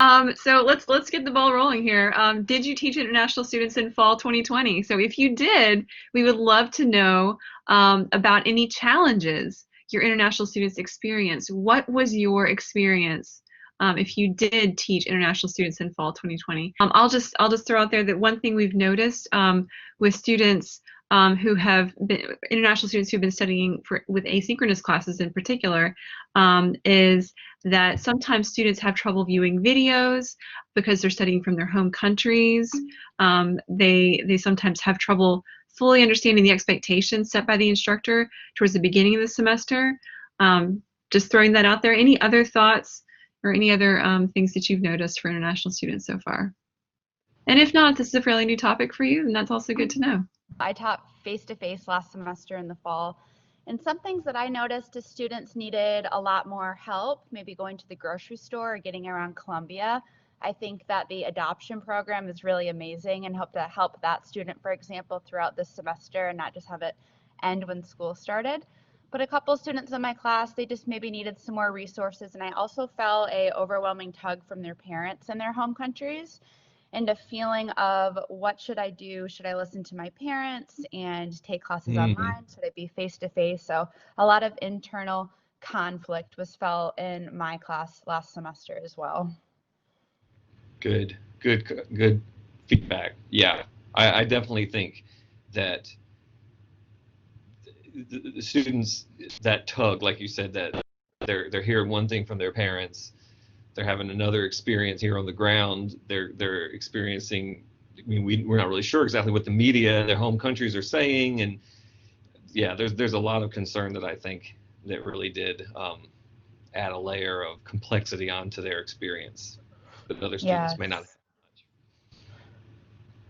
So let's get the ball rolling here. Did you teach international students in fall 2020? So if you did, we would love to know about any challenges your international students experienced. What was your experience if you did teach international students in fall 2020? I'll just throw out there that one thing we've noticed with students who have been international students who've been studying with asynchronous classes in particular is that sometimes students have trouble viewing videos because they're studying from their home countries. They sometimes have trouble fully understanding the expectations set by the instructor towards the beginning of the semester. Just throwing that out there. Any other thoughts or any other things that you've noticed for international students so far? And if not, this is a fairly new topic for you, and that's also good to know. I taught face-to-face last semester in the fall, and some things that I noticed is students needed a lot more help, maybe going to the grocery store or getting around Columbia. I think that the adoption program is really amazing and hope to help that student, for example, throughout this semester and not just have it end when school started. But a couple students in my class, they just maybe needed some more resources, and I also felt a overwhelming tug from their parents in their home countries and a feeling of what should I do? Should I listen to my parents and take classes online? Should I be face to face? So a lot of internal conflict was felt in my class last semester as well. Good feedback. Yeah, I definitely think that the students, that tug, like you said, that they're hearing one thing from their parents, they're having another experience here on the ground. They're experiencing. I mean, we're not really sure exactly what the media in their home countries are saying, and yeah, there's a lot of concern that I think that really did add a layer of complexity onto their experience that other students Yes, may not.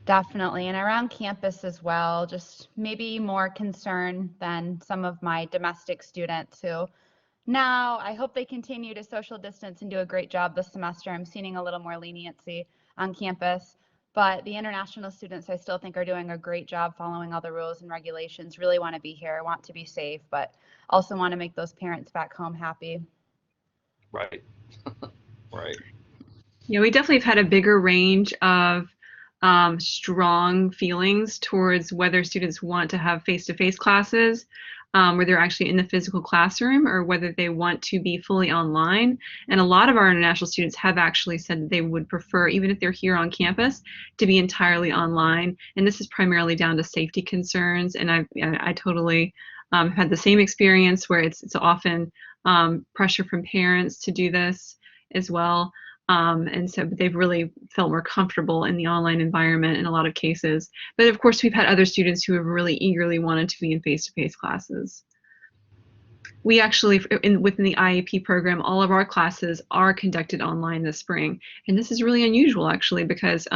definitely. And around campus as well, just maybe more concern than some of my domestic students who now I hope they continue to social distance and do a great job this semester. I'm seeing a little more leniency on campus, but the international students I still think are doing a great job following all the rules and regulations, really want to be here, want to be safe, but also want to make those parents back home happy. Right. Right. Yeah, we definitely have had a bigger range of strong feelings towards whether students want to have face-to-face classes where they're actually in the physical classroom or whether they want to be fully online. And a lot of our international students have actually said that they would prefer, even if they're here on campus, to be entirely online. And this is primarily down to safety concerns. And I totally had the same experience where it's often pressure from parents to do this as well. And so they've really felt more comfortable in the online environment in a lot of cases. But of course, we've had other students who have really eagerly wanted to be in face-to-face classes. We actually, within the IAP program, all of our classes are conducted online this spring. And this is really unusual, actually, because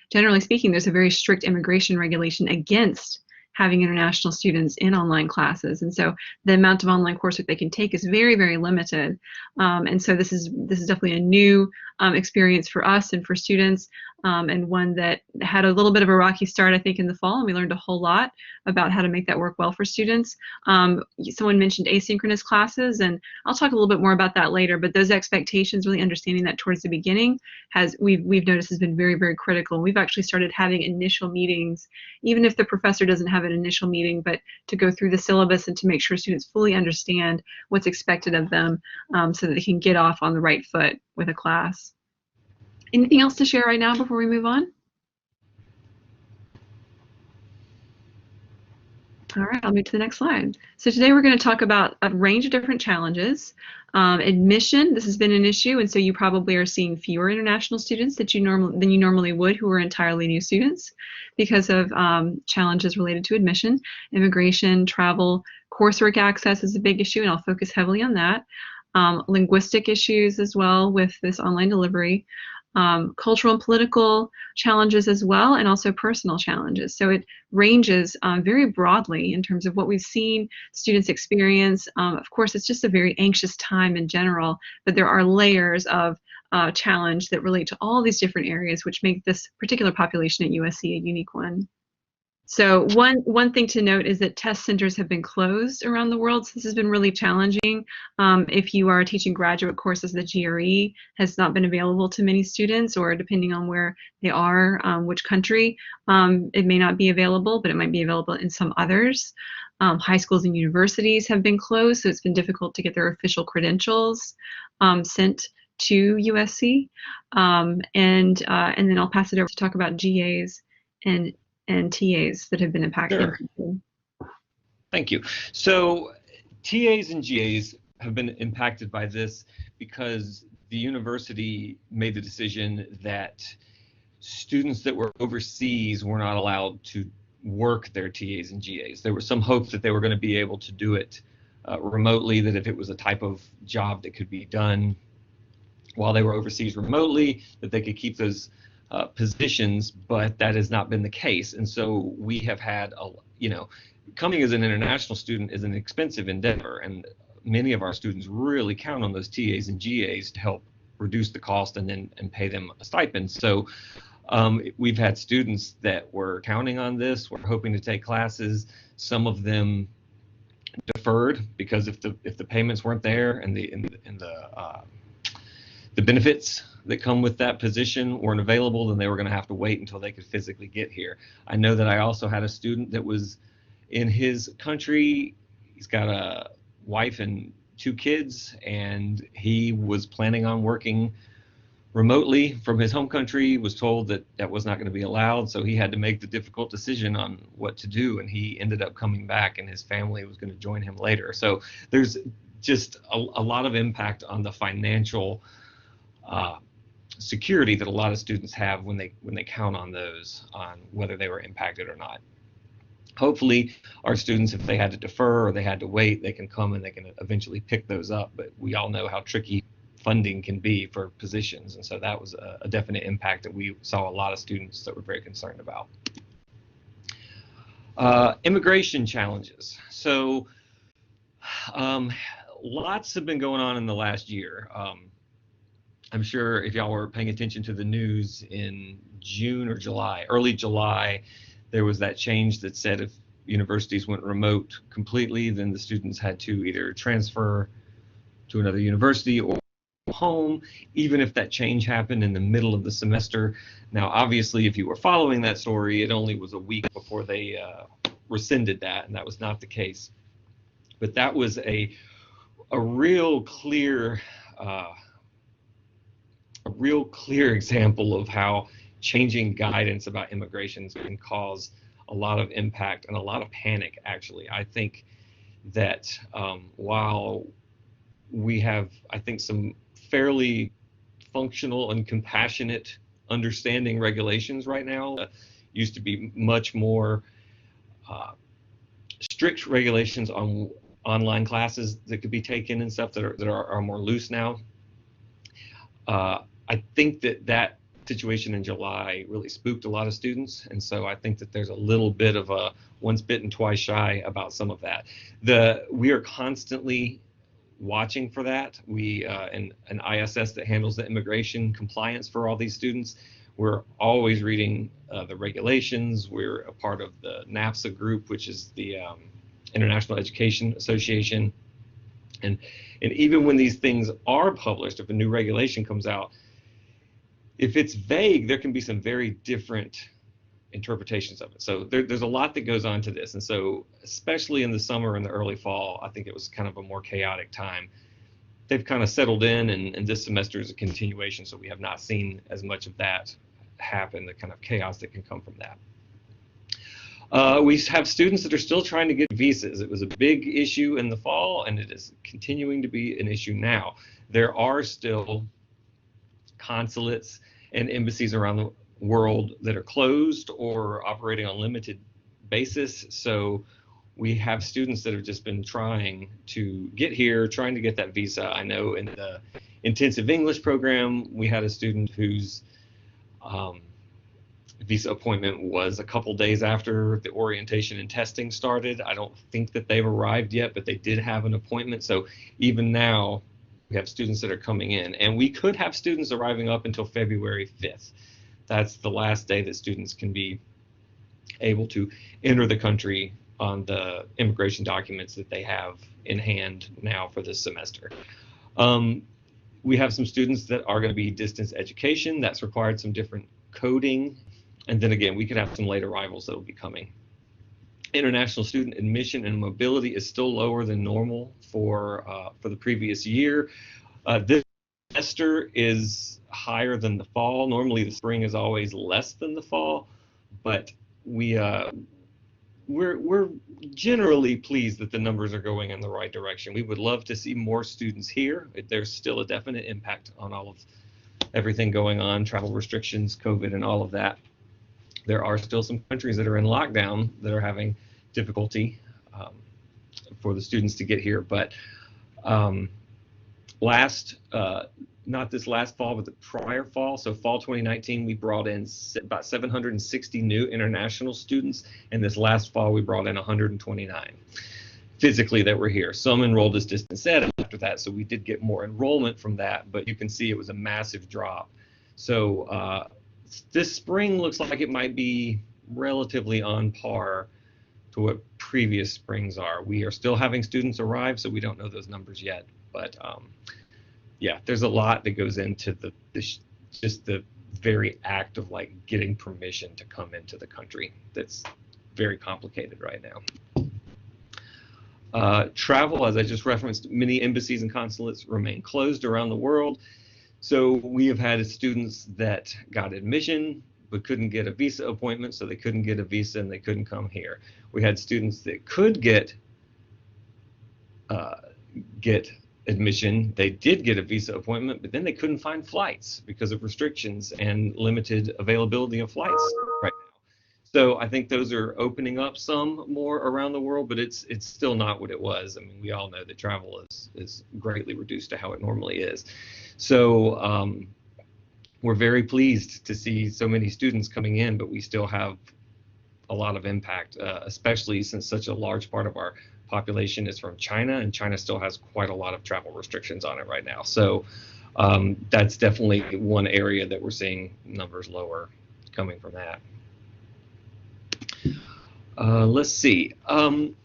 generally speaking, there's a very strict immigration regulation against having international students in online classes, and so the amount of online coursework they can take is very, very limited. And so this is definitely a new experience for us and for students, and one that had a little bit of a rocky start, I think, in the fall, and we learned a whole lot about how to make that work well for students. Someone mentioned asynchronous classes, and I'll talk a little bit more about that later. But those expectations, really understanding that towards the beginning, we've noticed has been very, very critical. We've actually started having initial meetings, even if the professor doesn't have an initial meeting, but to go through the syllabus and to make sure students fully understand what's expected of them, so that they can get off on the right foot with a class. Anything else to share right now before we move on? All right, I'll move to the next slide. So today we're going to talk about a range of different challenges. Admission, this has been an issue, and so you probably are seeing fewer international students than you normally would who are entirely new students because of challenges related to admission. Immigration, travel, coursework access is a big issue, and I'll focus heavily on that. Linguistic issues as well with this online delivery. Cultural and political challenges as well, and also personal challenges. So it ranges very broadly in terms of what we've seen students experience. Of course, it's just a very anxious time in general, but there are layers of challenge that relate to all these different areas, which make this particular population at USC a unique one. So one thing to note is that test centers have been closed around the world. So this has been really challenging. If you are teaching graduate courses, the GRE has not been available to many students, or depending on where they are, which country, it may not be available, but it might be available in some others. High schools and universities have been closed, so it's been difficult to get their official credentials sent to USC. And then I'll pass it over to talk about GAs and TAs that have been impacted. Sure. Thank you. So TAs and GAs have been impacted by this because the university made the decision that students that were overseas were not allowed to work their TAs and GAs. There was some hope that they were going to be able to do it remotely, that if it was a type of job that could be done while they were overseas remotely, that they could keep those positions, but that has not been the case. And so we have had, coming as an international student is an expensive endeavor, and many of our students really count on those TAs and GAs to help reduce the cost and pay them a stipend. So we've had students that were counting on this, were hoping to take classes. Some of them deferred because if the payments weren't there and the benefits that come with that position weren't available, then they were going to have to wait until they could physically get here. I know that I also had a student that was in his country. He's got a wife and 2 kids, and he was planning on working remotely from his home country, was told that that was not going to be allowed, so he had to make the difficult decision on what to do, and he ended up coming back, and his family was going to join him later. So there's just a lot of impact on the financial security that a lot of students have when they count on those, on whether they were impacted or not. Hopefully our students, if they had to defer or they had to wait, they can come and they can eventually pick those up, but we all know how tricky funding can be for positions, and so that was a definite impact that we saw a lot of students that were very concerned about. Immigration challenges. So lots have been going on in the last year. I'm sure if y'all were paying attention to the news in June or July, early July, there was that change that said if universities went remote completely, then the students had to either transfer to another university or home, even if that change happened in the middle of the semester. Now, obviously, if you were following that story, it only was a week before they rescinded that, and that was not the case. But that was a real clear example of how changing guidance about immigration can cause a lot of impact and a lot of panic, actually. I think that while we have, I think, some fairly functional and compassionate understanding regulations right now, used to be much more strict regulations on online classes that could be taken and stuff that are more loose now. I think that situation in July really spooked a lot of students, and so I think that there's a little bit of a once bitten, twice shy about some of that. We are constantly watching for that. We an ISS that handles the immigration compliance for all these students. We're always reading the regulations. We're a part of the NAFSA group, which is the International Education Association, and even when these things are published, if a new regulation comes out, if it's vague, there can be some very different interpretations of it. So there's a lot that goes on to this. And so especially in the summer and the early fall, I think it was kind of a more chaotic time. They've kind of settled in, and this semester is a continuation, so we have not seen as much of that happen, the kind of chaos that can come from that. We have students that are still trying to get visas. It was a big issue in the fall, and it is continuing to be an issue now. There are still consulates and embassies around the world that are closed or operating on limited basis. So we have students that have just been trying to get here, trying to get that visa. I know in the intensive English program, we had a student whose visa appointment was a couple days after the orientation and testing started. I don't think that they've arrived yet, but they did have an appointment. So even now, we have students that are coming in, and we could have students arriving up until February 5th. That's the last day that students can be able to enter the country on the immigration documents that they have in hand now for this semester. We have some students that are going to be distance education. That's required some different coding. And then again, we could have some late arrivals that will be coming. International student admission and mobility is still lower than normal for the previous year. This semester is higher than the fall. Normally the spring is always less than the fall, but we're generally pleased that the numbers are going in the right direction. We would love to see more students here. There's still a definite impact on all of everything going on, travel restrictions, COVID, and all of that. There are still some countries that are in lockdown that are having difficulty for the students to get here. But not this last fall, but the prior fall, so fall 2019, we brought in about 760 new international students, and this last fall we brought in 129 physically that were here. Some enrolled as distance ed after that, so we did get more enrollment from that, but you can see it was a massive drop. So this spring looks like it might be relatively on par to what previous springs are. We are still having students arrive, so we don't know those numbers yet, but yeah, there's a lot that goes into just the very act of like getting permission to come into the country. That's very complicated right now. Travel, as I just referenced, many embassies and consulates remain closed around the world. So we have had students that got admission but couldn't get a visa appointment, so they couldn't get a visa and they couldn't come here. We had students that could get admission. They did get a visa appointment, but then they couldn't find flights because of restrictions and limited availability of flights right now. So I think those are opening up some more around the world, but it's still not what it was. I mean, we all know that travel is greatly reduced to how it normally is. So we're very pleased to see so many students coming in, but we still have a lot of impact, especially since such a large part of our population is from China, and China still has quite a lot of travel restrictions on it right now. So that's definitely one area that we're seeing numbers lower coming from that. Let's see. I'm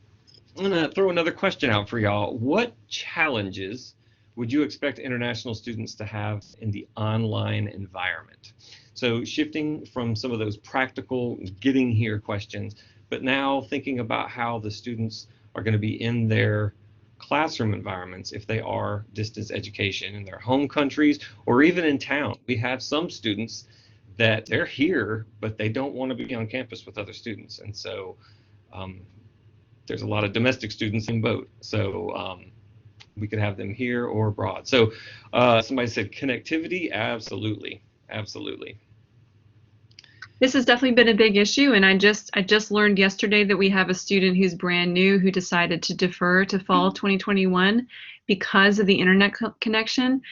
gonna throw another question out for y'all. What challenges would you expect international students to have in the online environment? So shifting from some of those practical getting here questions, but now thinking about how the students are going to be in their classroom environments if they are distance education in their home countries or even in town. We have some students that they're here, but they don't want to be on campus with other students. And so there's a lot of domestic students in boat. So we could have them here or abroad. So somebody said connectivity, absolutely, absolutely. This has definitely been a big issue, and I just learned yesterday that we have a student who's brand new who decided to defer to fall 2021 because of the internet connection.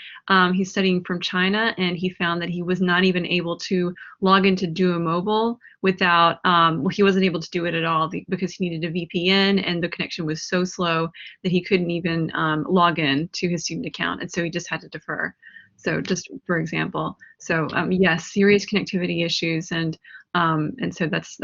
He's studying from China, and he found that he was not even able to log into Duo Mobile without, well, he wasn't able to do it at all because he needed a VPN, and the connection was so slow that he couldn't even log in to his student account, and so he just had to defer. So just for example, so yes, serious connectivity issues, and so that's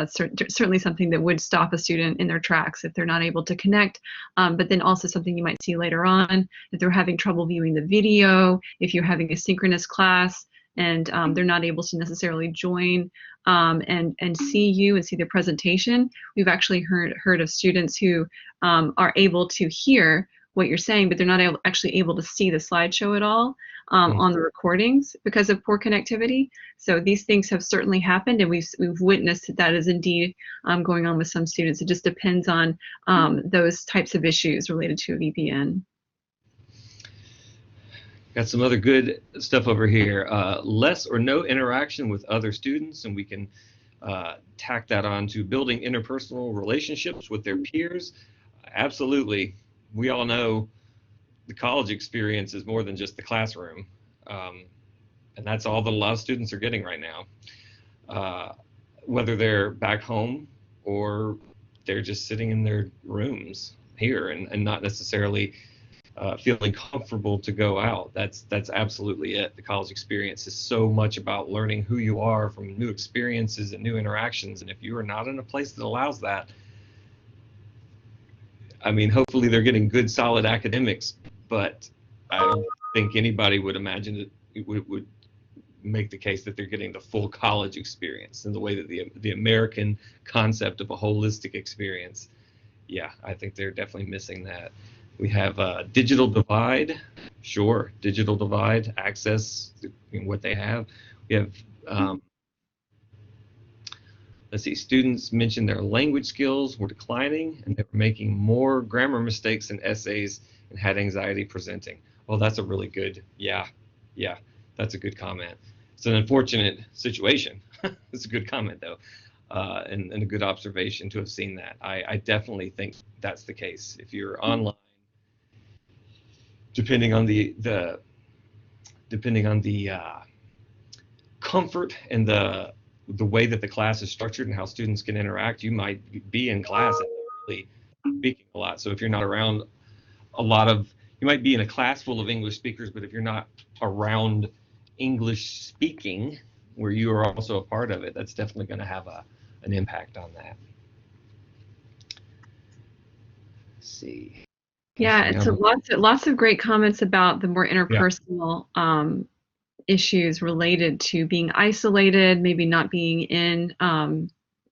certainly something that would stop a student in their tracks if they're not able to connect. But then also something you might see later on, if they're having trouble viewing the video, if you're having a synchronous class and they're not able to necessarily join and see you and see the presentation. We've actually heard of students who are able to hear what you're saying, but they're not actually able to see the slideshow at all on the recordings because of poor connectivity. So these things have certainly happened, and we've witnessed that is indeed going on with some students. It just depends on those types of issues related to a VPN. Got some other good stuff over here. Less or no interaction with other students, and we can tack that on to building interpersonal relationships with their peers. Absolutely. We all know the college experience is more than just the classroom, and that's all that a lot of students are getting right now, whether they're back home or they're just sitting in their rooms here and not necessarily feeling comfortable to go out. That's absolutely it. The college experience is so much about learning who you are from new experiences and new interactions. And if you are not in a place that allows that, I mean, hopefully they're getting good, solid academics, but I don't think anybody would imagine it would make the case that they're getting the full college experience in the way that the American concept of a holistic experience. Yeah, I think they're definitely missing that. We have a digital divide. Sure, digital divide, access to what they have. We have, let's see, students mentioned their language skills were declining and they were making more grammar mistakes in essays and had anxiety presenting. Well, that's a really good, yeah, that's a good comment. It's an unfortunate situation. It's a good comment though, and a good observation to have seen that. I definitely think that's the case. If you're online, depending on the comfort and the way that the class is structured and how students can interact, you might be in class and really speaking a lot. So if you're not around a lot of, you might be in a class full of English speakers, but if you're not around English speaking where you are also a part of it, that's definitely going to have an impact on that. Let's see. Yeah, it's lots of great comments about the more interpersonal issues related to being isolated, maybe not being in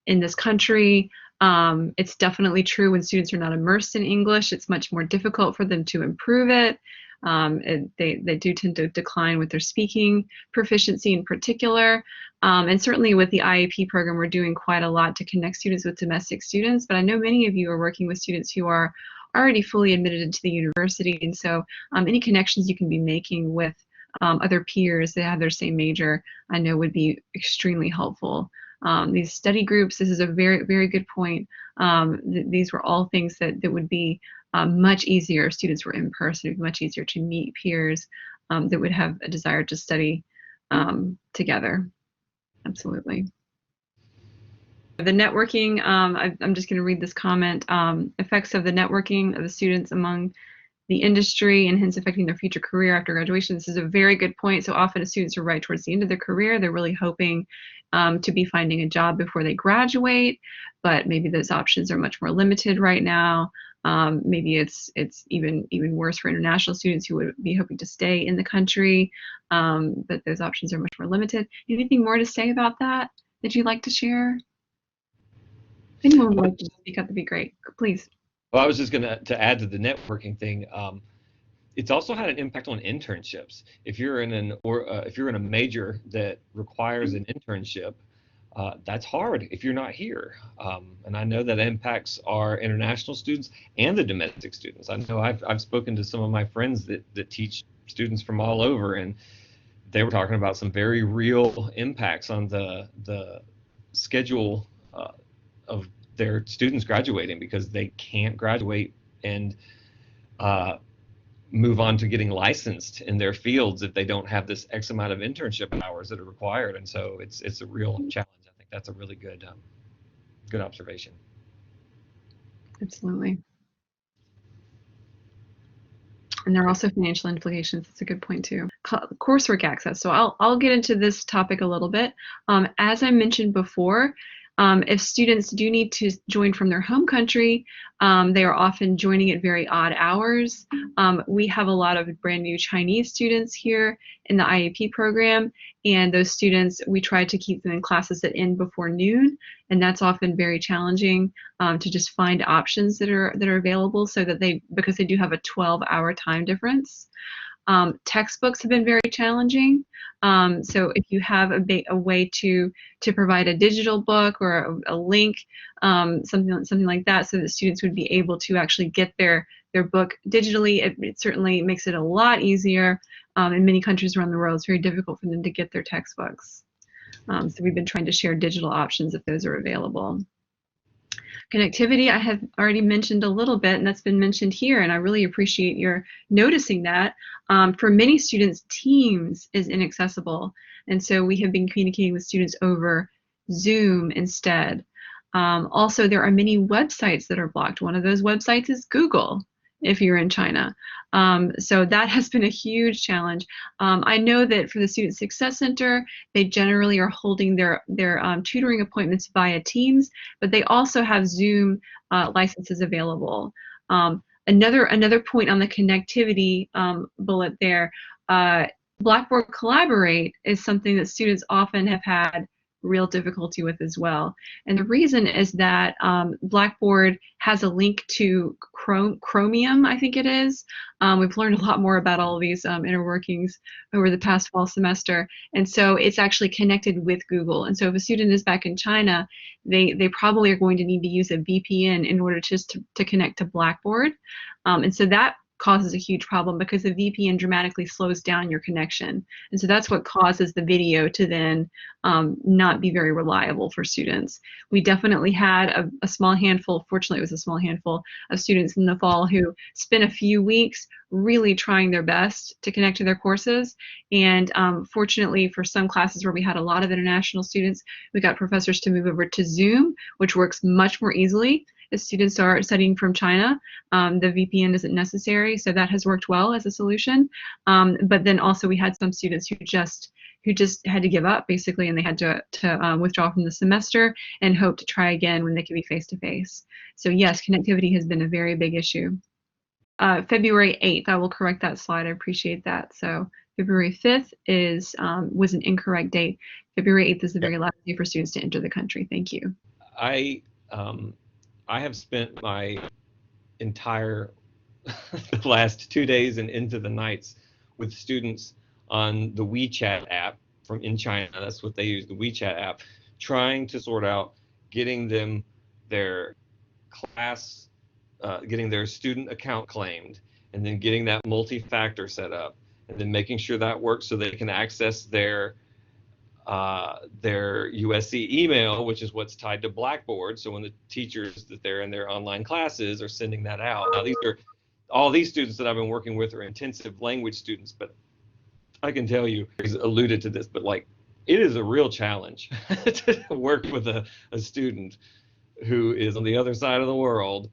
this country. It's definitely true when students are not immersed in English, it's much more difficult for them to improve it. They do tend to decline with their speaking proficiency in particular. And certainly with the IEP program, we're doing quite a lot to connect students with domestic students, but I know many of you are working with students who are already fully admitted into the university, and so any connections you can be making with other peers that have their same major, I know would be extremely helpful. These study groups, this is a very, very good point. These were all things that would be much easier if students were in person. It would be much easier to meet peers that would have a desire to study together. Absolutely. The networking, I'm just going to read this comment. Effects of the networking of the students among the industry and hence affecting their future career after graduation. This is a very good point. So often students are right towards the end of their career. They're really hoping to be finding a job before they graduate, but maybe those options are much more limited right now. Maybe it's even worse for international students who would be hoping to stay in the country, but those options are much more limited. Anything more to say about that you'd like to share? If anyone would like to speak up, that'd be great. Please. Well, I was just going to add to the networking thing. It's also had an impact on internships. If you're in if you're in a major that requires an internship, that's hard if you're not here. And I know that impacts our international students and the domestic students. I know I've spoken to some of my friends that teach students from all over, and they were talking about some very real impacts on the schedule of their students graduating, because they can't graduate and move on to getting licensed in their fields if they don't have this X amount of internship hours that are required. And so it's a real challenge. I think that's a really good observation. Absolutely. And there are also financial implications. That's a good point too. Coursework access. So I'll get into this topic a little bit. As I mentioned before, if students do need to join from their home country, they are often joining at very odd hours. We have a lot of brand new Chinese students here in the IEP program, and those students, we try to keep them in classes that end before noon, and that's often very challenging to just find options that are available, so that because they do have a 12-hour time difference. Textbooks have been very challenging. So if you have a way to provide a digital book or a link, something like that, so that students would be able to actually get their book digitally, it certainly makes it a lot easier. In many countries around the world, it's very difficult for them to get their textbooks. So we've been trying to share digital options if those are available. Connectivity, I have already mentioned a little bit, and that's been mentioned here, and I really appreciate your noticing that. For many students, Teams is inaccessible, and so we have been communicating with students over Zoom instead. Also, there are many websites that are blocked. One of those websites is Google. if you're in China. So that has been a huge challenge. I know that for the Student Success Center, they generally are holding their tutoring appointments via Teams, but they also have Zoom licenses available. Another point on the connectivity bullet there, Blackboard Collaborate is something that students often have had real difficulty with as well. And the reason is that Blackboard has a link to Chromium, I think it is. We've learned a lot more about all of these inner workings over the past fall semester. And so it's actually connected with Google. And so if a student is back in China, they probably are going to need to use a VPN in order just to connect to Blackboard. And so that causes a huge problem because the VPN dramatically slows down your connection. And so that's what causes the video to then not be very reliable for students. We definitely had a small handful, fortunately it was a small handful of students in the fall who spent a few weeks really trying their best to connect to their courses. And fortunately for some classes where we had a lot of international students, we got professors to move over to Zoom, which works much more eeasily. If students are studying from China, the VPN isn't necessary, so that has worked well as a solution. But then also we had some students who just had to give up basically, and they had to withdraw from the semester and hope to try again when they could be face-to-face. So yes, connectivity has been a very big issue. February 8th, I will correct that slide. I appreciate that. So February 5th was an incorrect date. February 8th is the very last day for students to enter the country. Thank you. I have spent my entire the last 2 days and into the nights with students on the WeChat app from in China. That's what they use, the WeChat app, trying to sort out getting them their class, getting their student account claimed, and then getting that multi-factor set up, and then making sure that works so they can access their USC email, which is what's tied to Blackboard. So when the teachers that they're in their online classes are sending that out. Now all these students that I've been working with are intensive language students, but I can tell you, he's alluded to this, but like it is a real challenge to work with a student who is on the other side of the world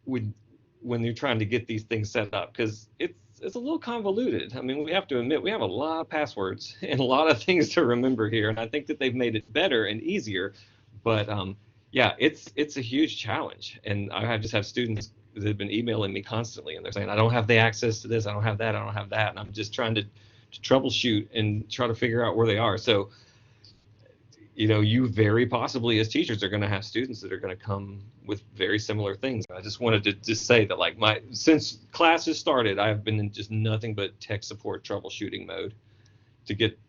when you're trying to get these things set up, because it's a little convoluted. I mean, we have to admit we have a lot of passwords and a lot of things to remember here, and I think that they've made it better and easier. But yeah, it's a huge challenge, and I just have students that have been emailing me constantly, and they're saying, I don't have the access to this, I don't have that, I don't have that, and I'm just trying to troubleshoot and try to figure out where they are. So, you know, you very possibly as teachers are going to have students that are going to come with very similar things. I just wanted to just say that, like, since classes started, I've been in just nothing but tech support troubleshooting mode to get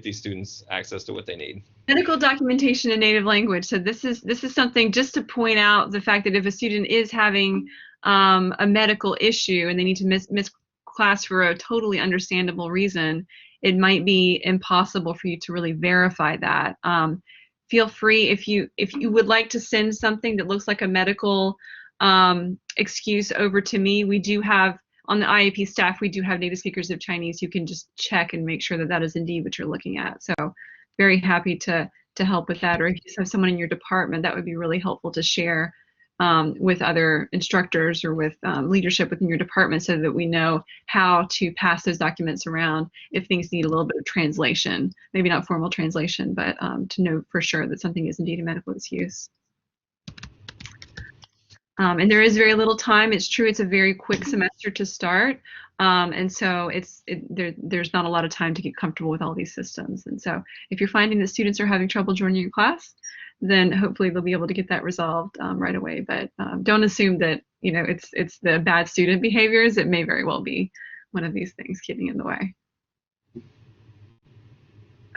these students access to what they need. Medical documentation in native language. So this is something just to point out the fact that if a student is having a medical issue and they need to miss class for a totally understandable reason, it might be impossible for you to really verify that. Feel free, if you would like to send something that looks like a medical excuse over to me. We do have, on the IAP staff, we do have native speakers of Chinese. You can just check and make sure that that is indeed what you're looking at. So very happy to help with that. Or if you just have someone in your department, that would be really helpful to share with other instructors or with leadership within your department, so that we know how to pass those documents around if things need a little bit of translation. Maybe not formal translation, but to know for sure that something is indeed a medical excuse. And there is very little time. It's true, it's a very quick semester to start. And so there's not a lot of time to get comfortable with all these systems. And so if you're finding that students are having trouble joining your class, then hopefully they'll be able to get that resolved right away. But don't assume that, you know, it's the bad student behaviors. It may very well be one of these things getting in the way.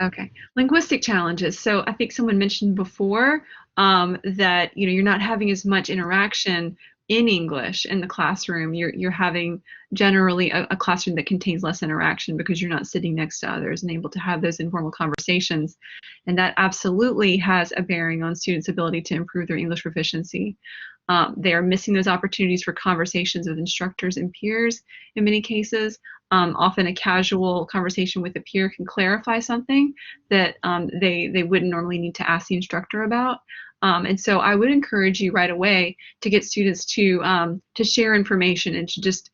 Okay, linguistic challenges. So I think someone mentioned before that, you know, you're not having as much interaction in English in the classroom. You're having generally a classroom that contains less interaction because you're not sitting next to others and able to have those informal conversations. And that absolutely has a bearing on students' ability to improve their English proficiency. They are missing those opportunities for conversations with instructors and peers in many cases. Often a casual conversation with a peer can clarify something that they wouldn't normally need to ask the instructor about. And so I would encourage you right away to get students to share information and to just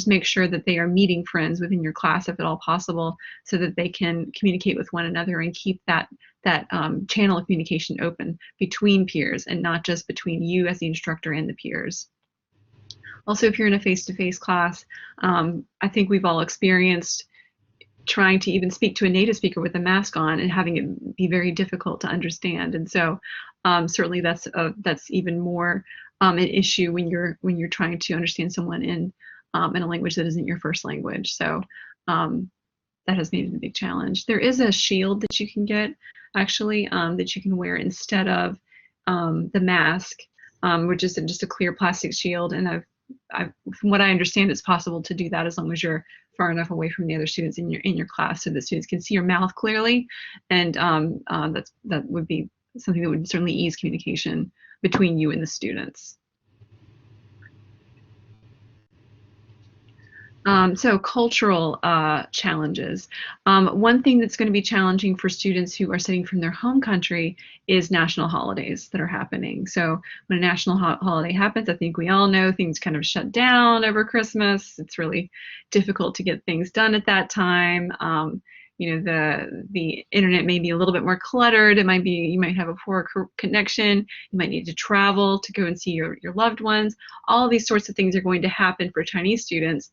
make sure that they are meeting friends within your class if at all possible, so that they can communicate with one another and keep that channel of communication open between peers and not just between you as the instructor and the peers. Also, if you're in a face-to-face class, I think we've all experienced trying to even speak to a native speaker with a mask on and having it be very difficult to understand. And so certainly that's even more an issue when you're trying to understand someone in a language that isn't your first language. So that has made it a big challenge. There is a shield that you can get actually that you can wear instead of the mask, which is just a clear plastic shield. And from what I understand, it's possible to do that as long as you're far enough away from the other students in your class so that students can see your mouth clearly, and that would be something that would certainly ease communication between you and the students. So cultural challenges. One thing that's going to be challenging for students who are studying from their home country is national holidays that are happening. So when a national holiday happens, I think we all know things kind of shut down over Christmas. It's really difficult to get things done at that time. The internet may be a little bit more cluttered. You might have a poor connection. You might need to travel to go and see your loved ones. All these sorts of things are going to happen for Chinese students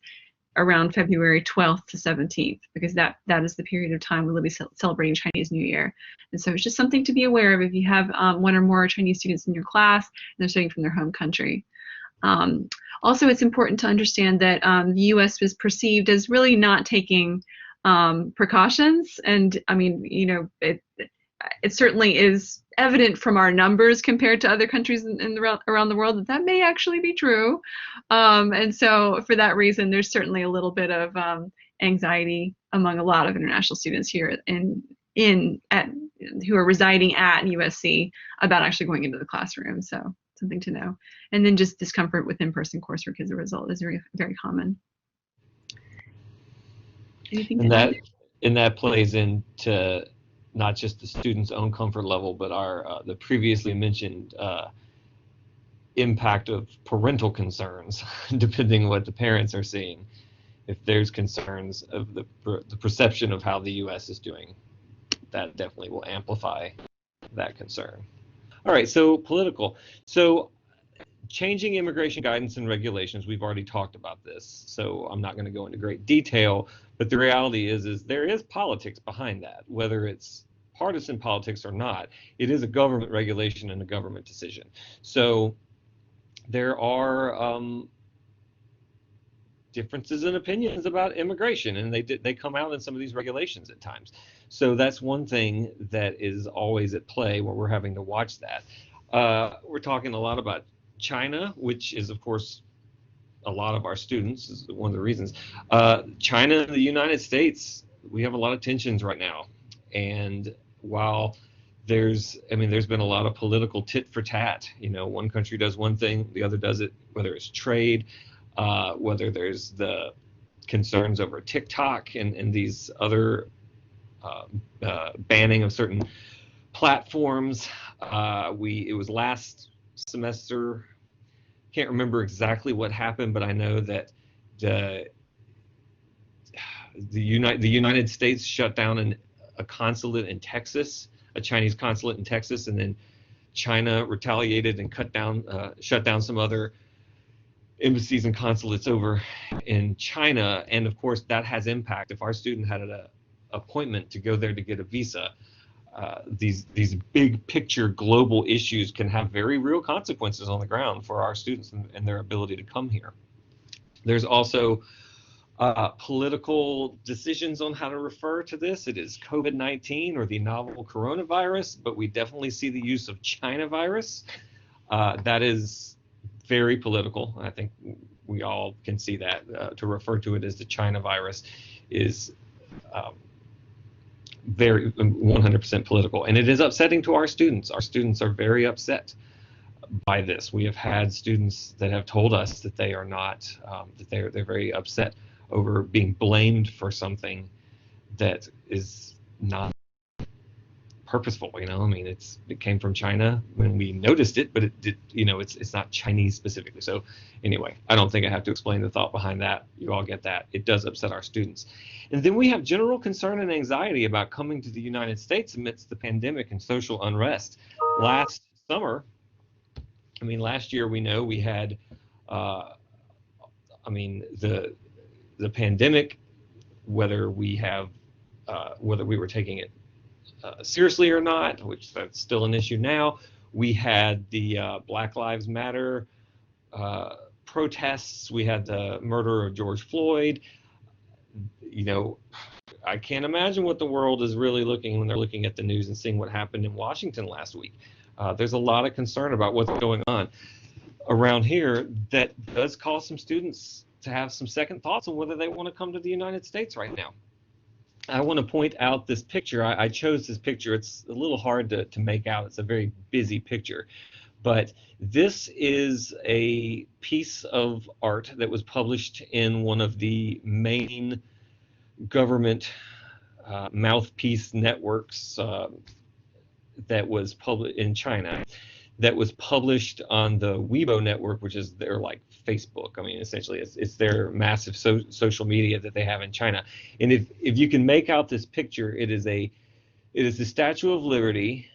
around February 12th to 17th, because that is the period of time we'll be celebrating Chinese New Year. And so it's just something to be aware of if you have one or more Chinese students in your class and they're studying from their home country. Also, it's important to understand that the U.S. was perceived as really not taking precautions. And I mean, it certainly is evident from our numbers compared to other countries around the world that may actually be true. And so for that reason, there's certainly a little bit of anxiety among a lot of international students here who are residing at USC about actually going into the classroom. So something to know. And then just discomfort with in-person coursework as a result is very, very common. Anything to add? And that plays into not just the student's own comfort level, but the previously mentioned impact of parental concerns, depending on what the parents are seeing. If there's concerns of the perception of how the U.S. is doing, that definitely will amplify that concern. All right, so political. So changing immigration guidance and regulations, we've already talked about this, so I'm not going to go into great detail, but the reality is there is politics behind that, whether it's partisan politics or not. It is a government regulation and a government decision. So there are differences in opinions about immigration, and they come out in some of these regulations at times. So that's one thing that is always at play where we're having to watch that. We're talking a lot about China, which is, of course, a lot of our students, is one of the reasons. China and the United States, we have a lot of tensions right now. And while there's been a lot of political tit for tat, one country does one thing, the other does it, whether it's trade, whether there's the concerns over TikTok and these other banning of certain platforms. It was last semester, can't remember exactly what happened, but I know that the United States shut down a consulate in Texas, a Chinese consulate in Texas, and then China retaliated and shut down some other embassies and consulates over in China. And of course, that has impact. If our student had an appointment to go there to get a visa, these big picture global issues can have very real consequences on the ground for our students and their ability to come here. There's also political decisions on how to refer to this. It is COVID-19 or the novel coronavirus, but we definitely see the use of China virus. That is very political. I think we all can see that. To refer to it as the China virus is very 100% political, and it is upsetting to our students. Our students are very upset by this. We have had students that have told us that they are not, that they're very upset over being blamed for something that is not purposeful. I mean, it came from China when we noticed it, but it did, it's not Chinese specifically. So anyway, I don't think I have to explain the thought behind that. You all get that. It does upset our students. And then we have general concern and anxiety about coming to the United States amidst the pandemic and social unrest. Last year, we know we had, the pandemic, whether we were taking it seriously or not, which that's still an issue now. We had the Black Lives Matter protests. We had the murder of George Floyd. I can't imagine what the world is really looking when they're looking at the news and seeing what happened in Washington last week. There's a lot of concern about what's going on around here that does cause some students to have some second thoughts on whether they want to come to the United States right now. I want to point out this picture. I chose this picture. It's a little hard to make out. It's a very busy picture. But this is a piece of art that was published in one of the main government mouthpiece networks that was published in China, that was published on the Weibo network, which is their like Facebook. I mean, essentially, it's their massive social media that they have in China. And if you can make out this picture, it is the Statue of Liberty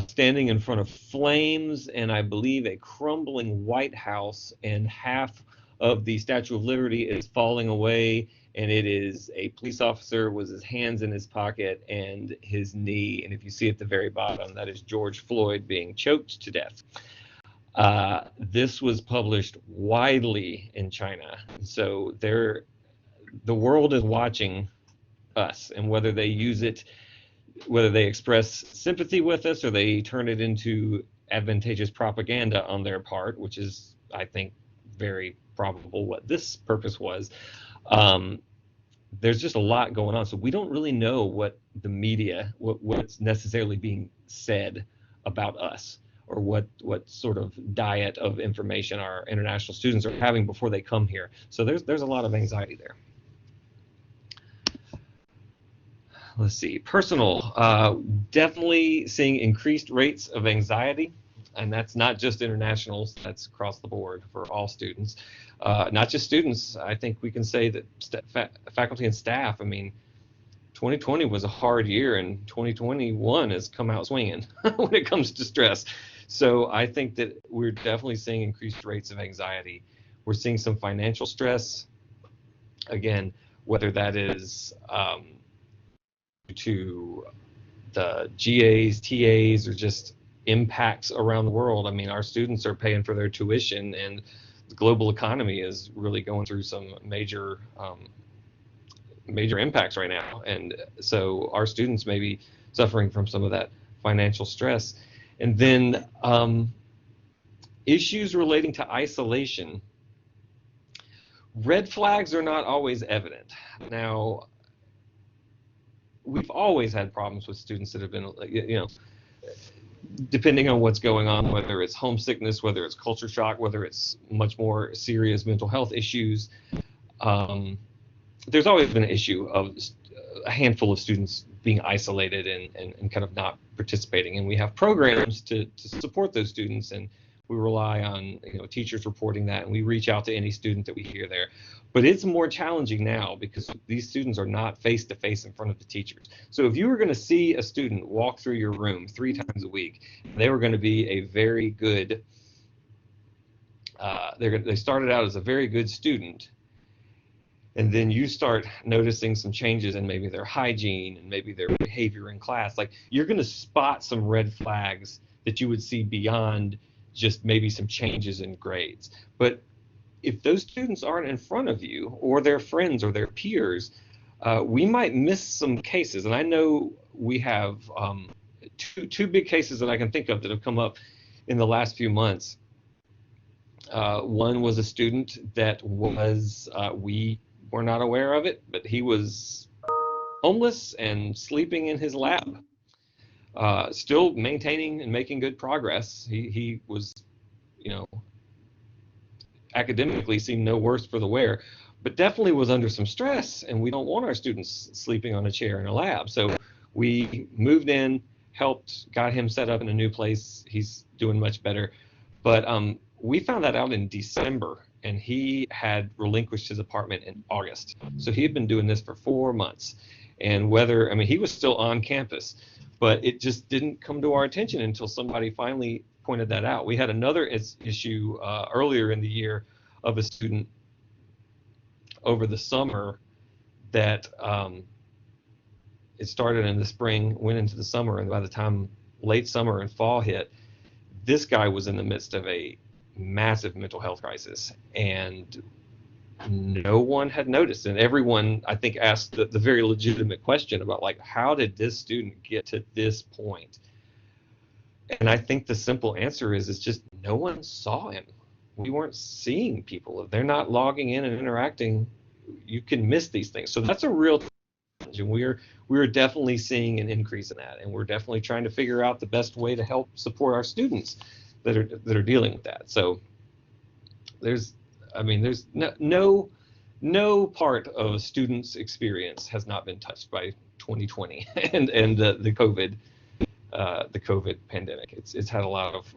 standing in front of flames, and I believe a crumbling White House, and half of the Statue of Liberty is falling away, and it is a police officer with his hands in his pocket and his knee. And if you see at the very bottom, that is George Floyd being choked to death. This was published widely in China. So the world is watching us, and whether they use it, whether they express sympathy with us or they turn it into advantageous propaganda on their part, which is, I think, very probable what this purpose was. There's just a lot going on. So we don't really know what the media, what's necessarily being said about us, or what sort of diet of information our international students are having before they come here. So there's a lot of anxiety there. Let's see, personal, definitely seeing increased rates of anxiety, and that's not just internationals, that's across the board for all students. Not just students, I think we can say that faculty and staff, I mean, 2020 was a hard year, and 2021 has come out swinging when it comes to stress. So I think that we're definitely seeing increased rates of anxiety. We're seeing some financial stress, again, whether that is to the GAs, TAs, or just impacts around the world. I mean, our students are paying for their tuition, and the global economy is really going through some major impacts right now. And so our students may be suffering from some of that financial stress. And then issues relating to isolation. Red flags are not always evident. Now, we've always had problems with students that have been, depending on what's going on, whether it's homesickness, whether it's culture shock, whether it's much more serious mental health issues. There's always been an issue of a handful of students being isolated and kind of not participating. And we have programs to support those students, and we rely on teachers reporting that, and we reach out to any student that we hear there. But it's more challenging now because these students are not face-to-face in front of the teachers. So if you were going to see a student walk through your room 3 times a week, they were going to be a very good, they started out as a very good student, and then you start noticing some changes in maybe their hygiene and maybe their behavior in class. Like, you're going to spot some red flags that you would see beyond just maybe some changes in grades. But if those students aren't in front of you, or their friends or their peers, we might miss some cases. And I know we have two big cases that I can think of that have come up in the last few months. One was a student that was, we were not aware of it, but he was homeless and sleeping in his lab. Still maintaining and making good progress. He was, academically seemed no worse for the wear, but definitely was under some stress, and we don't want our students sleeping on a chair in a lab. So we moved in, helped, got him set up in a new place. He's doing much better. But we found that out in December, and he had relinquished his apartment in August. So he had been doing this for 4 months. And I mean, he was still on campus, but it just didn't come to our attention until somebody finally pointed that out. We had another issue earlier in the year of a student over the summer that it started in the spring, went into the summer, and by the time late summer and fall hit, this guy was in the midst of a massive mental health crisis, and no one had noticed. And everyone, I think, asked the very legitimate question about, like, how did this student get to this point? And I think the simple answer is just no one saw him. We weren't seeing people. If they're not logging in and interacting, you can miss these things. So that's a real challenge, and we're definitely seeing an increase in that, and we're definitely trying to figure out the best way to help support our students that are dealing with that. So there's no part of a student's experience has not been touched by 2020 and the COVID pandemic. It's had a lot of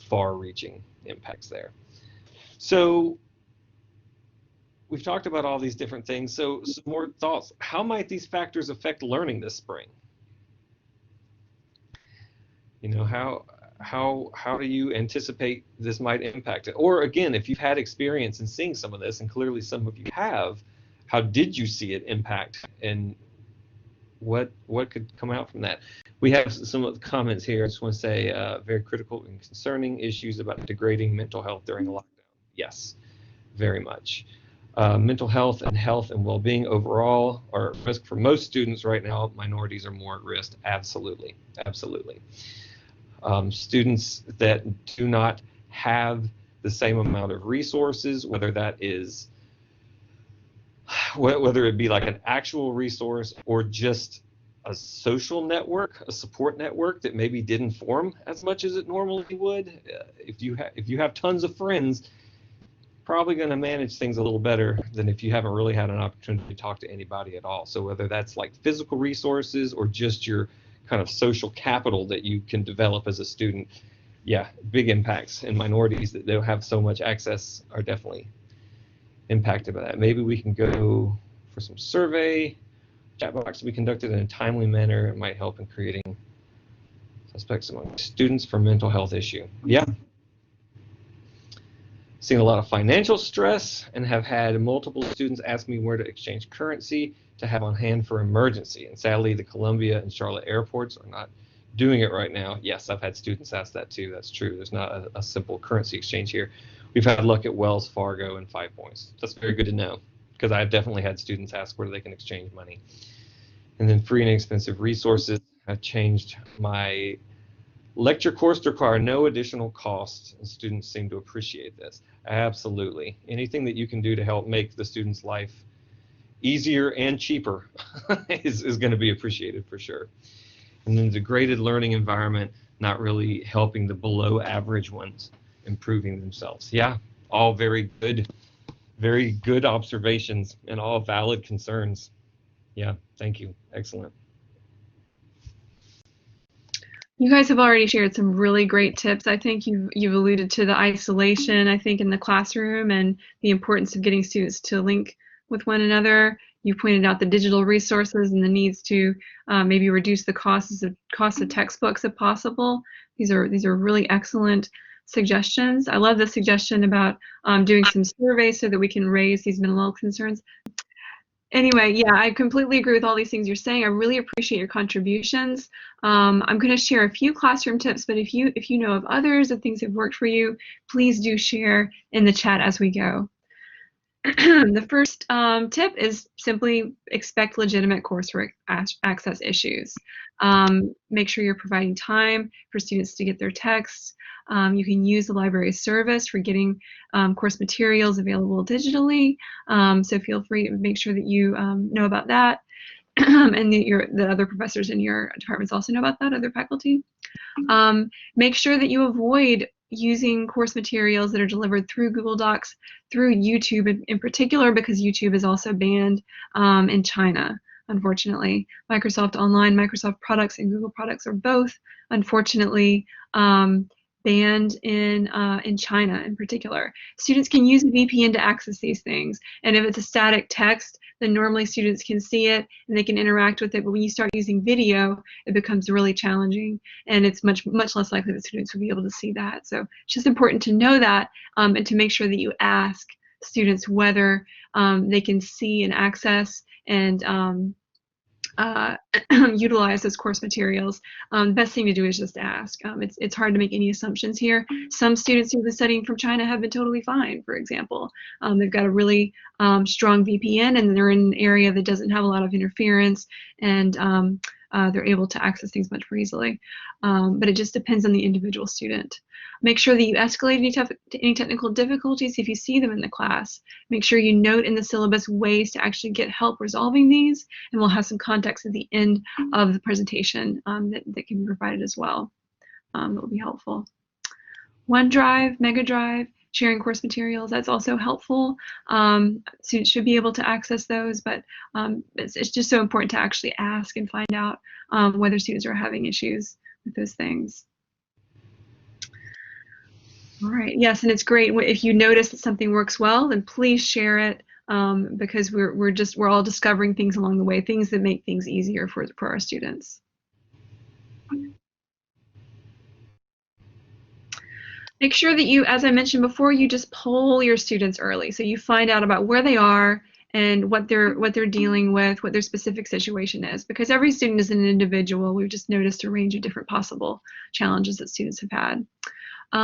far-reaching impacts there. So we've talked about all these different things. So some more thoughts. How might these factors affect learning this spring? You know, how do you anticipate this might impact it? Or again, if you've had experience in seeing some of this, and clearly some of you have, how did you see it impact, and what could come out from that? We have some of the comments here. I just want to say very critical and concerning issues about degrading mental health during a lockdown. Yes, very much. Mental health and well-being overall are at risk for most students right now. Minorities are more at risk. Absolutely, absolutely. Students that do not have the same amount of resources, whether it be like an actual resource or just a social network, a support network that maybe didn't form as much as it normally would. If you have tons of friends, probably going to manage things a little better than if you haven't really had an opportunity to talk to anybody at all. So whether that's like physical resources or just your kind of social capital that you can develop as a student, yeah, big impacts. And minorities that don't have so much access are definitely impacted by that. Maybe we can go for some survey. Chat box to be conducted in a timely manner. It might help in creating suspects among students for mental health issue. Yeah. Seen a lot of financial stress and have had multiple students ask me where to exchange currency to have on hand for emergency. And sadly, the Columbia and Charlotte airports are not doing it right now. Yes, I've had students ask that too. That's true. There's not a simple currency exchange here. We've had luck at Wells Fargo and 5 Points. That's very good to know, because I've definitely had students ask where they can exchange money. And then free and inexpensive resources. I've changed my lecture course to require no additional costs, and students seem to appreciate this. Absolutely. Anything that you can do to help make the student's life easier and cheaper is going to be appreciated for sure. And then degraded learning environment, not really helping the below average ones improving themselves. Yeah, all very good observations and all valid concerns. Yeah, thank you. Excellent. You guys have already shared some really great tips. I think you've alluded to the isolation, I think, in the classroom and the importance of getting students to link with one another. You pointed out the digital resources and the needs to maybe reduce the cost of textbooks if possible. These are really excellent suggestions. I love the suggestion about doing some surveys so that we can raise these mental health concerns. Anyway, yeah, I completely agree with all these things you're saying. I really appreciate your contributions. I'm going to share a few classroom tips, but if you know of others, if things have worked for you, please do share in the chat as we go. The first tip is simply expect legitimate coursework access issues. Make sure you're providing time for students to get their texts. You can use the library service for getting course materials available digitally. So feel free to make sure that you know about that, and the other professors in your departments also know about that, other faculty. Make sure that you avoid using course materials that are delivered through Google Docs, through YouTube in particular, because YouTube is also banned in China. unfortunately. Microsoft Online, Microsoft products, and Google products are both, unfortunately, banned in China in particular. Students can use a VPN to access these things, and if it's a static text, then normally students can see it and they can interact with it, but when you start using video, it becomes really challenging, and it's much less likely that students will be able to see that. So it's just important to know that, and to make sure that you ask students whether they can see and access and utilize those course materials. The best thing to do is just ask. It's hard to make any assumptions here. Some students who've been studying from China have been totally fine, for example. They've got a really strong VPN, and they're in an area that doesn't have a lot of interference, and they're able to access things much more easily. But it just depends on the individual student. Make sure that you escalate any technical difficulties if you see them in the class. Make sure you note in the syllabus ways to actually get help resolving these, and we'll have some context at the end of the presentation that can be provided as well. That will be helpful. OneDrive, MegaDrive, sharing course materials, that's also helpful. Students should be able to access those, but it's just so important to actually ask and find out whether students are having issues with those things. All right, yes, and it's great if you notice that something works well, then please share it, because we're all discovering things along the way, things that make things easier for our students. Make sure that you, as I mentioned before, you just poll your students early, so you find out about where they are and what they're dealing with, what their specific situation is, because every student is an individual. We've just noticed a range of different possible challenges that students have had.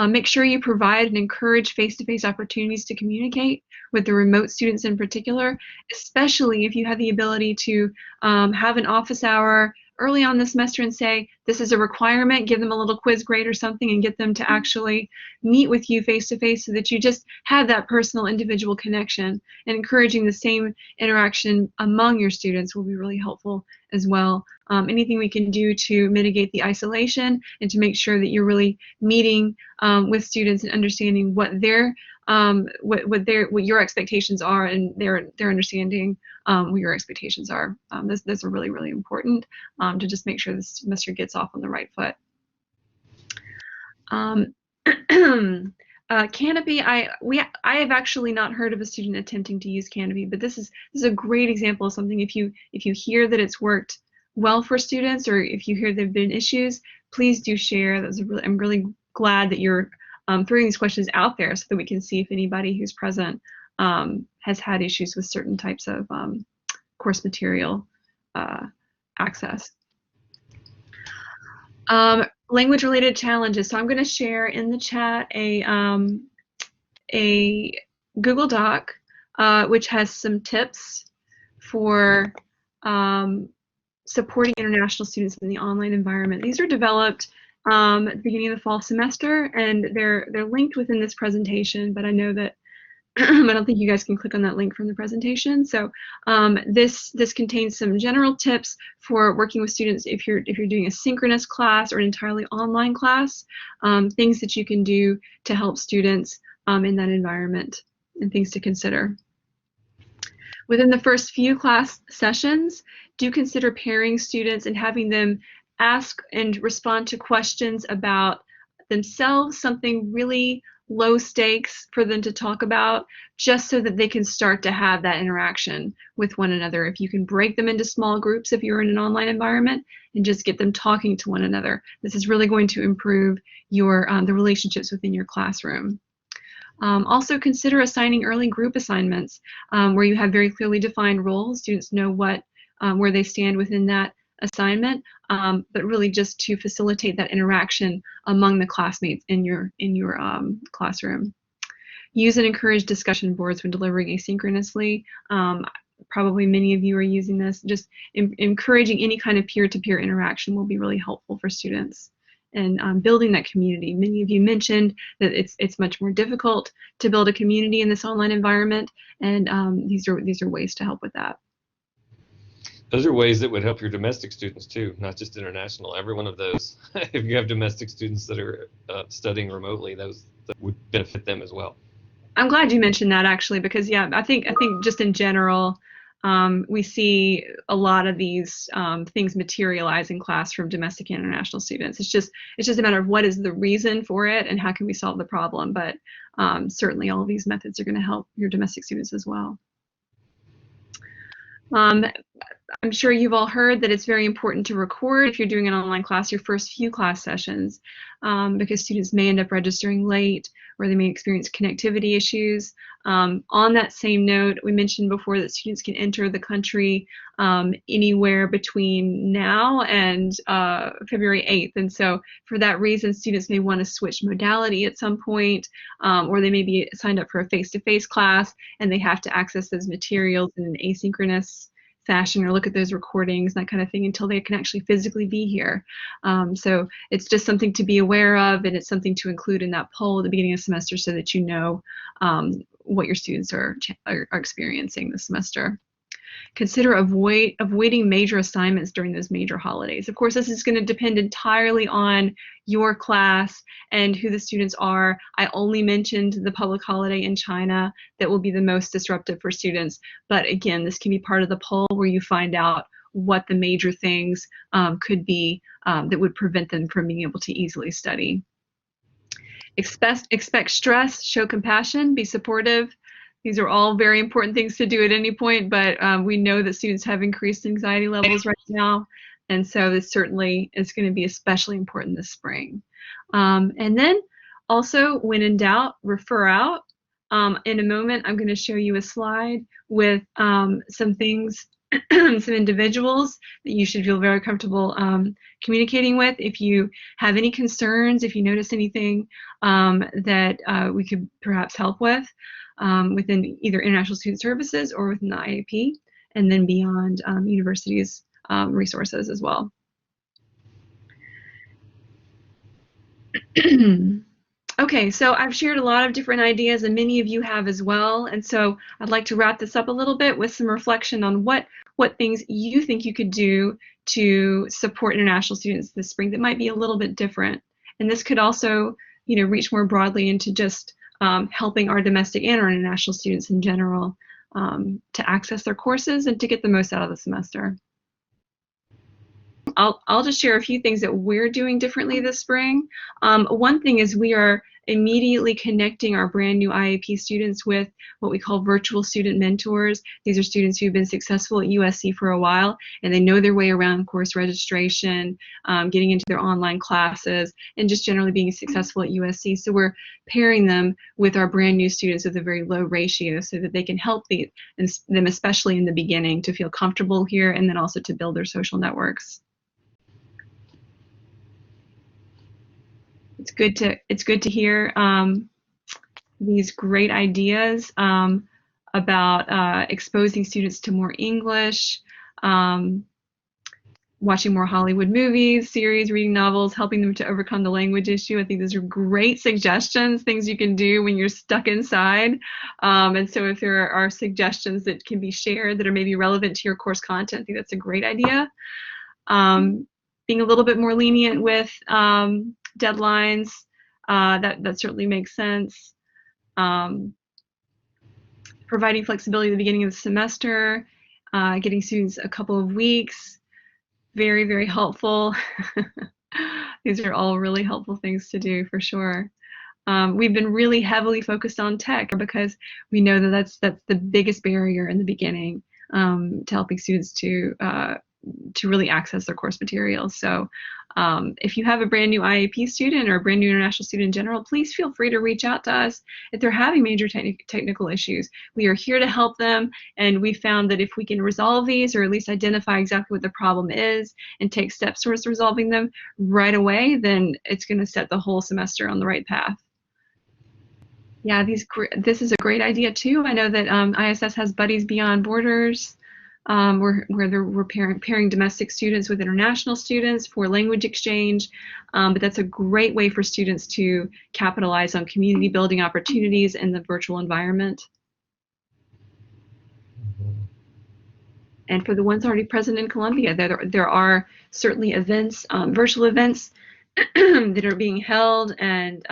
Make sure you provide and encourage face-to-face opportunities to communicate with the remote students in particular, especially if you have the ability to have an office hour early on the semester and say, this is a requirement, give them a little quiz grade or something and get them to actually meet with you face-to-face so that you just have that personal individual connection, and encouraging the same interaction among your students will be really helpful as well. Anything we can do to mitigate the isolation and to make sure that you're really meeting with students and understanding what your expectations are, and their understanding what your expectations are. Those are really, really important to just make sure the semester gets off on the right foot. Canopy, I have actually not heard of a student attempting to use Canopy, but this is a great example of something. If you hear that it's worked well for students, or if you hear there have been issues, please do share. I'm really glad that you're throwing these questions out there so that we can see if anybody who's present has had issues with certain types of course material access. Language-related challenges. So I'm going to share in the chat a Google Doc which has some tips for supporting international students in the online environment. These are developed at the beginning of the fall semester, and they're linked within this presentation, but I know that I don't think you guys can click on that link from the presentation. So this contains some general tips for working with students if you're doing a synchronous class or an entirely online class, things that you can do to help students in that environment, and things to consider. Within the first few class sessions, do consider pairing students and having them ask and respond to questions about themselves, something really low stakes for them to talk about, just so that they can start to have that interaction with one another. If you can break them into small groups if you're in an online environment and just get them talking to one another, this is really going to improve your the relationships within your classroom. Also consider assigning early group assignments where you have very clearly defined roles. Students know where they stand within that assignment, but really just to facilitate that interaction among the classmates in your classroom. Use and encourage discussion boards when delivering asynchronously. Probably many of you are using this. Just encouraging any kind of peer-to-peer interaction will be really helpful for students. And building that community. Many of you mentioned that it's much more difficult to build a community in this online environment, and these are ways to help with that. Those are ways that would help your domestic students too, not just international. Every one of those, if you have domestic students that are studying remotely, that would benefit them as well. I'm glad you mentioned that, actually, because yeah, I think just in general, we see a lot of these things materialize in class from domestic and international students. It's just a matter of what is the reason for it and how can we solve the problem. But certainly all of these methods are going to help your domestic students as well. I'm sure you've all heard that it's very important to record if you're doing an online class your first few class sessions, because students may end up registering late or they may experience connectivity issues. On that same note, we mentioned before that students can enter the country anywhere between now and February 8th. And so for that reason, students may want to switch modality at some point, or they may be signed up for a face-to-face class and they have to access those materials in an asynchronous fashion or look at those recordings, that kind of thing, until they can actually physically be here. So it's just something to be aware of, and it's something to include in that poll at the beginning of the semester so that you know what your students are experiencing this semester. Consider avoiding major assignments during those major holidays. Of course, this is going to depend entirely on your class and who the students are. I only mentioned the public holiday in China that will be the most disruptive for students. But again, this can be part of the poll where you find out what the major things could be that would prevent them from being able to easily study. Expect stress, show compassion, be supportive. These are all very important things to do at any point, but we know that students have increased anxiety levels right now, and so this certainly is going to be especially important this spring. And then also, when in doubt, refer out. In a moment, I'm going to show you a slide with some things, some individuals that you should feel very comfortable communicating with. If you have any concerns, if you notice anything that we could perhaps help with, within either International Student Services or within the IAP, and then beyond universities' resources as well. Okay, so I've shared a lot of different ideas, and many of you have as well, and so I'd like to wrap this up a little bit with some reflection on what things you think you could do to support international students this spring that might be a little bit different. And this could also, reach more broadly into just helping our domestic and our international students in general to access their courses and to get the most out of the semester. I'll just share a few things that we're doing differently this spring. One thing is we are immediately connecting our brand new IAP students with what we call virtual student mentors. These are students who've been successful at USC for a while, and they know their way around course registration, getting into their online classes, and just generally being successful at USC. So we're pairing them with our brand new students with a very low ratio so that they can help them, especially in the beginning, to feel comfortable here and then also to build their social networks. It's good to hear these great ideas about exposing students to more English, watching more Hollywood movies, series, reading novels, helping them to overcome the language issue. I think those are great suggestions, things you can do when you're stuck inside. And so if there are suggestions that can be shared that are maybe relevant to your course content, I think that's a great idea. Being a little bit more lenient with deadlines, that certainly makes sense. Providing flexibility at the beginning of the semester, getting students a couple of weeks, very, very helpful. These are all really helpful things to do for sure. We've been really heavily focused on tech because we know that that's the biggest barrier in the beginning to helping students to really access their course materials. So if you have a brand new IAP student or a brand new international student in general, please feel free to reach out to us if they're having major technical issues. We are here to help them, and we found that if we can resolve these, or at least identify exactly what the problem is and take steps towards resolving them right away, then it's going to set the whole semester on the right path. Yeah, this is a great idea too. I know that ISS has Buddies Beyond Borders, where we're pairing domestic students with international students for language exchange. But that's a great way for students to capitalize on community building opportunities in the virtual environment. And for the ones already present in Columbia, there are certainly events, virtual events that are being held, and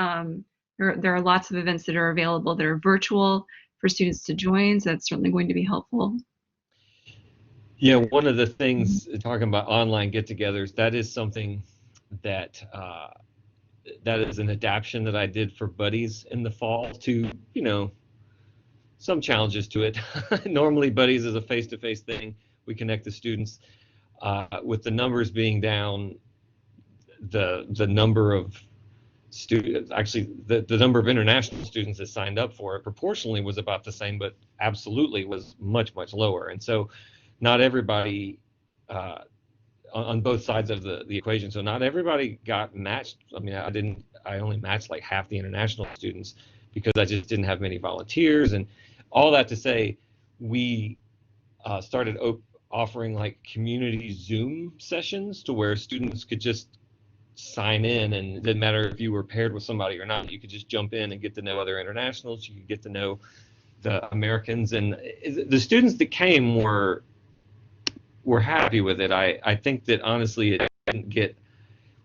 there are lots of events that are available that are virtual for students to join, so that's certainly going to be helpful. Yeah, one of the things talking about online get-togethers, that is something that that is an adaptation that I did for buddies in the fall to, some challenges to it. Normally, buddies is a face-to-face thing. We connect the students. With the numbers being down, the number of students, actually the number of international students that signed up for it proportionally was about the same, but absolutely was much, much lower. And so not everybody, on both sides of the equation, so not everybody got matched. I mean, I only matched like half the international students because I just didn't have many volunteers. And all that to say, we started offering like community Zoom sessions to where students could just sign in, and it didn't matter if you were paired with somebody or not. You could just jump in and get to know other internationals. You could get to know the Americans, and the students that came were happy with it. I think that honestly it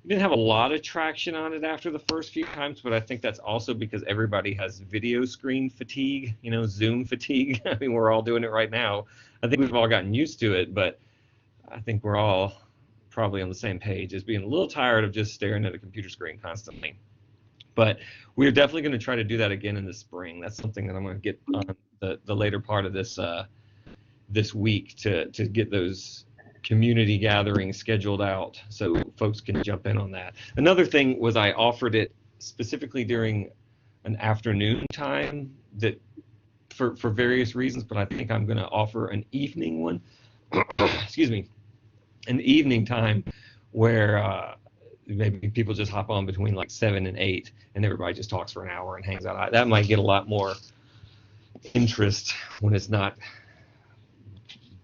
we didn't have a lot of traction on it after the first few times, but I think that's also because everybody has video screen fatigue, Zoom fatigue. I mean, we're all doing it right now. I think we've all gotten used to it, but I think we're all probably on the same page as being a little tired of just staring at a computer screen constantly. But we're definitely going to try to do that again in the spring. That's something that I'm going to get on the later part of this week to get those community gatherings scheduled out so folks can jump in on that. Another thing was I offered it specifically during an afternoon time that for various reasons, but I think I'm going to offer an evening one. Excuse me. An evening time where maybe people just hop on between like 7 and 8 and everybody just talks for an hour and hangs out. That might get a lot more interest when it's not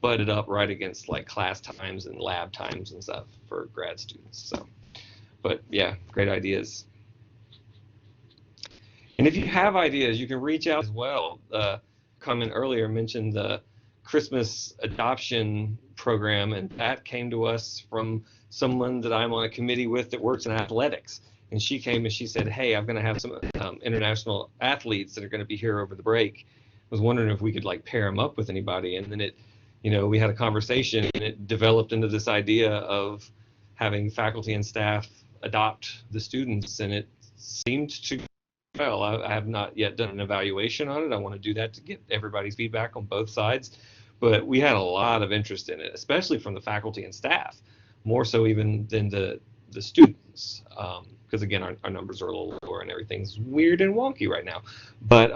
butted up right against like class times and lab times and stuff for grad students. So, but yeah, great ideas. And if you have ideas, you can reach out as well. Comment earlier mentioned the Christmas adoption program, and that came to us from someone that I'm on a committee with that works in athletics. And she came and she said, hey, I'm going to have some international athletes that are going to be here over the break. I was wondering if we could like pair them up with anybody. And then we had a conversation and it developed into this idea of having faculty and staff adopt the students. And it seemed to, well, I have not yet done an evaluation on it. I want to do that to get everybody's feedback on both sides. But we had a lot of interest in it, especially from the faculty and staff, more so even than the students. Because again, our numbers are a little lower and everything's weird and wonky right now. But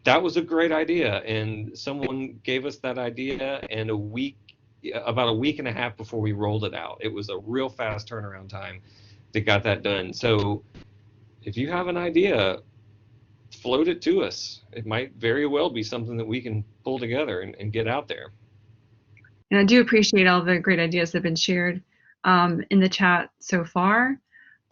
that was a great idea, and someone gave us that idea, and about a week and a half before we rolled it out. It was a real fast turnaround time that got that done. So if you have an idea, float it to us. It might very well be something that we can pull together and get out there. And I do appreciate all the great ideas that have been shared in the chat so far.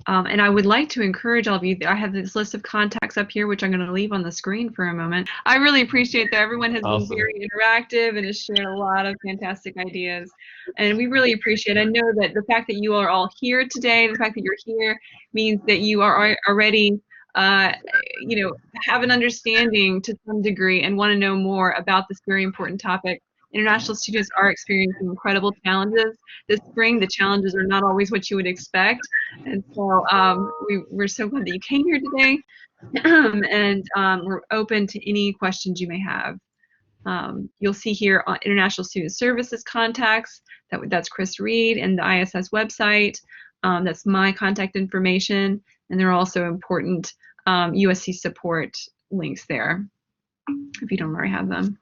And I would like to encourage all of you. I have this list of contacts up here, which I'm going to leave on the screen for a moment. I really appreciate that everyone has been very interactive and has shared a lot of fantastic ideas. And we really appreciate it. I know that the fact that you are all here today, the fact that you're here means that you are already, have an understanding to some degree and want to know more about this very important topic. International students are experiencing incredible challenges this spring. The challenges are not always what you would expect. And so we're so glad that you came here today. And we're open to any questions you may have. You'll see here on International Student Services contacts. That's Chris Reed and the ISS website. That's my contact information. And there are also important USC support links there if you don't already have them.